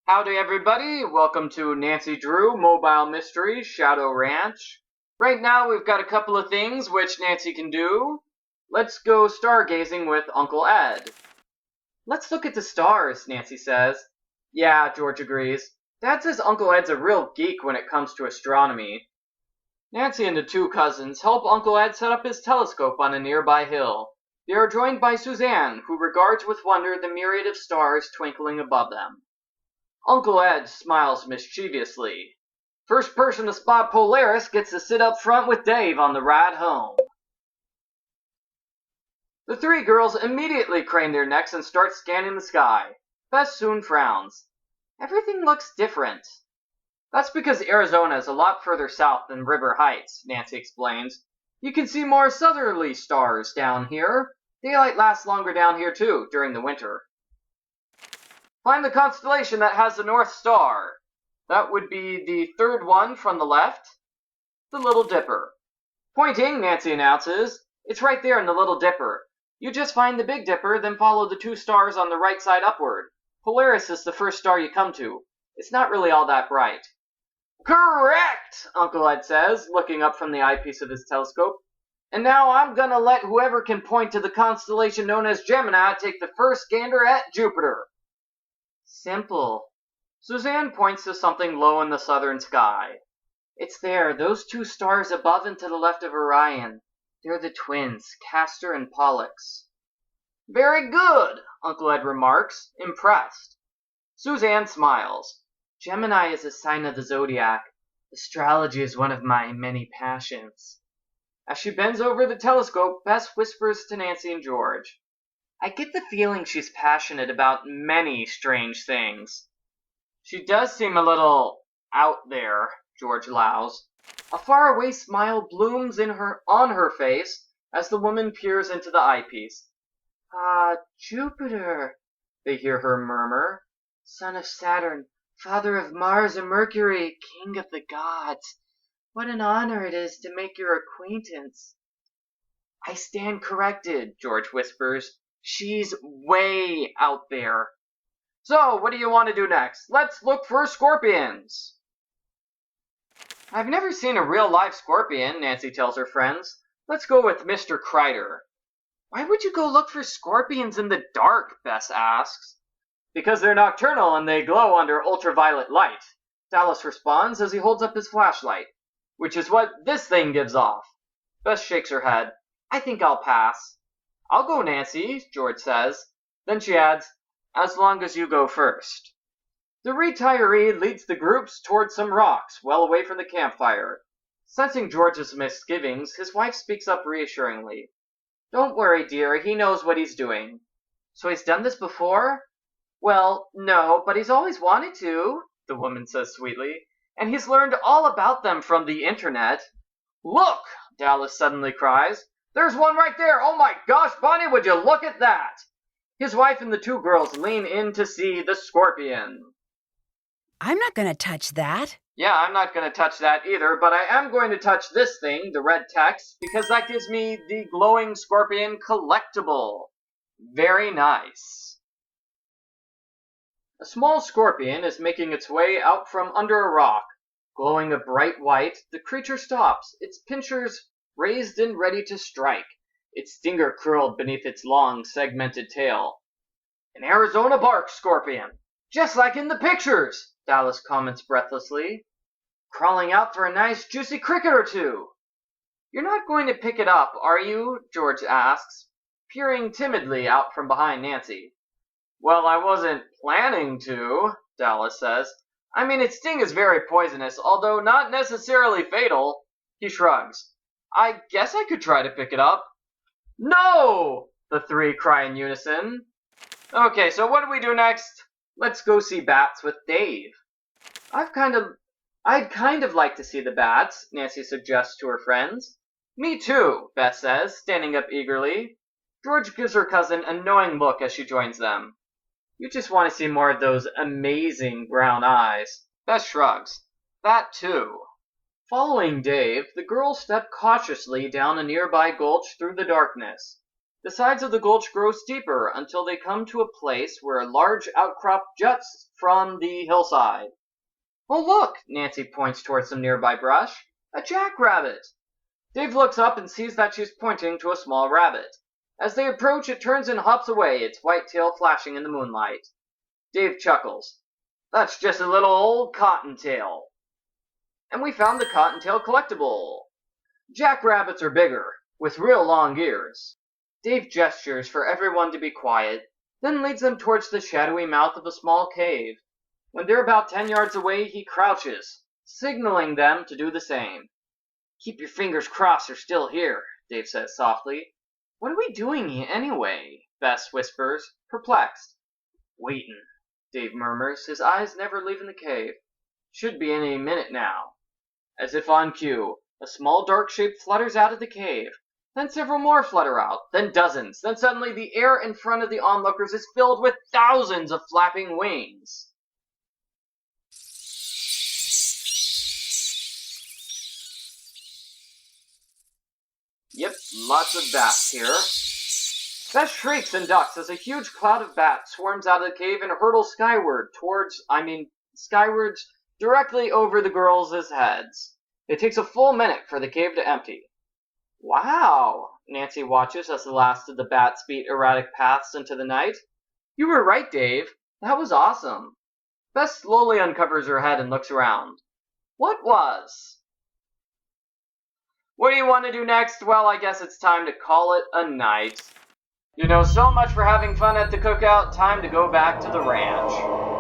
Howdy, everybody. Welcome to Nancy Drew Mobile Mysteries Shadow Ranch. Right now, we've got a couple of things which Nancy can do. Let's go stargazing with Uncle Ed. Let's look at the stars, Nancy says. Yeah, George agrees. Dad says Uncle Ed's a real geek when it comes to astronomy. Nancy and the two cousins help Uncle Ed set up his telescope on a nearby hill. They are joined by Suzanne, who regards with wonder the myriad of stars twinkling above them. Uncle Ed smiles mischievously. First person to spot Polaris gets to sit up front with Dave on the ride home. The three girls immediately crane their necks and start scanning the sky. Bess soon frowns. Everything looks different. That's because Arizona is a lot further south than River Heights, Nancy explains. You can see more southerly stars down here. Daylight lasts longer down here too, during the winter. Find the constellation that has the North Star. That would be the third one from the left. The Little Dipper. Pointing, Nancy announces. It's right there in the Little Dipper. You just find the Big Dipper, then follow the two stars on the right side upward. Polaris is the first star you come to. It's not really all that bright. Correct, Uncle Ed says, looking up from the eyepiece of his telescope. And now I'm gonna let whoever can point to the constellation known as Gemini take the first gander at Jupiter. Simple. Suzanne points to something low in the southern sky. It's there, those two stars above and to the left of Orion. They're the twins, Castor and Pollux. Very good, Uncle Ed remarks, impressed. Suzanne smiles. Gemini is a sign of the zodiac. Astrology is one of my many passions. As she bends over the telescope, Bess whispers to Nancy and George. I get the feeling she's passionate about many strange things. She does seem a little out there, George allows. A faraway smile blooms on her face as the woman peers into the eyepiece. Ah, Jupiter, they hear her murmur. Son of Saturn, father of Mars and Mercury, king of the gods. What an honor it is to make your acquaintance. I stand corrected, George whispers. She's way out there. So, what do you want to do next? Let's look for scorpions. I've never seen a real live scorpion, Nancy tells her friends. Let's go with Mr. Kreider. Why would you go look for scorpions in the dark? Bess asks. Because they're nocturnal and they glow under ultraviolet light, Dallas responds as he holds up his flashlight, which is what this thing gives off. Bess shakes her head. I think I'll pass. I'll go, Nancy, George says. Then she adds, as long as you go first. The retiree leads the groups toward some rocks well away from the campfire. Sensing George's misgivings, his wife speaks up reassuringly. Don't worry, dear, he knows what he's doing. So he's done this before? Well, no, but he's always wanted to, the woman says sweetly, and he's learned all about them from the internet. Look, Dallas suddenly cries. There's one right there! Oh my gosh, Bonnie, would you look at that? His wife and the two girls lean in to see the scorpion. I'm not going to touch that. Yeah, I'm not going to touch that either, but I am going to touch this thing, the red text, because that gives me the glowing scorpion collectible. Very nice. A small scorpion is making its way out from under a rock. Glowing a bright white, the creature stops, its pincers raised and ready to strike, its stinger curled beneath its long, segmented tail. An Arizona bark scorpion, just like in the pictures, Dallas comments breathlessly. Crawling out for a nice, juicy cricket or two. You're not going to pick it up, are you? George asks, peering timidly out from behind Nancy. Well, I wasn't planning to, Dallas says. I mean, its sting is very poisonous, although not necessarily fatal. He shrugs. I guess I could try to pick it up. No! The three cry in unison. Okay, so what do we do next? Let's go see bats with Dave. I'd kind of like to see the bats, Nancy suggests to her friends. Me too, Beth says, standing up eagerly. George gives her cousin a knowing look as she joins them. You just want to see more of those amazing brown eyes. Beth shrugs. That too. Following Dave, the girls step cautiously down a nearby gulch through the darkness. The sides of the gulch grow steeper until they come to a place where a large outcrop juts from the hillside. Oh, look! Nancy points towards some nearby brush. A jackrabbit! Dave looks up and sees that she's pointing to a small rabbit. As they approach, it turns and hops away, its white tail flashing in the moonlight. Dave chuckles. That's just a little old cottontail. And we found the cottontail collectible. Jackrabbits are bigger, with real long ears. Dave gestures for everyone to be quiet, then leads them towards the shadowy mouth of a small cave. When they're about 10 yards away, he crouches, signaling them to do the same. Keep your fingers crossed they're still here, Dave says softly. What are we doing here anyway? Bess whispers, perplexed. Waitin', Dave murmurs, his eyes never leaving the cave. Should be any minute now. As if on cue, a small dark shape flutters out of the cave. Then several more flutter out, then dozens. Then suddenly the air in front of the onlookers is filled with thousands of flapping wings. Yep, lots of bats here. Bess shrieks and ducks as a huge cloud of bats swarms out of the cave and hurtles skywards directly over the girls' heads. It takes a full minute for the cave to empty. Wow, Nancy watches as the last of the bats beat erratic paths into the night. You were right, Dave. That was awesome. Bess slowly uncovers her head and looks around. What was? What do you want to do next? Well, I guess it's time to call it a night. You know, so much for having fun at the cookout. Time to go back to the ranch.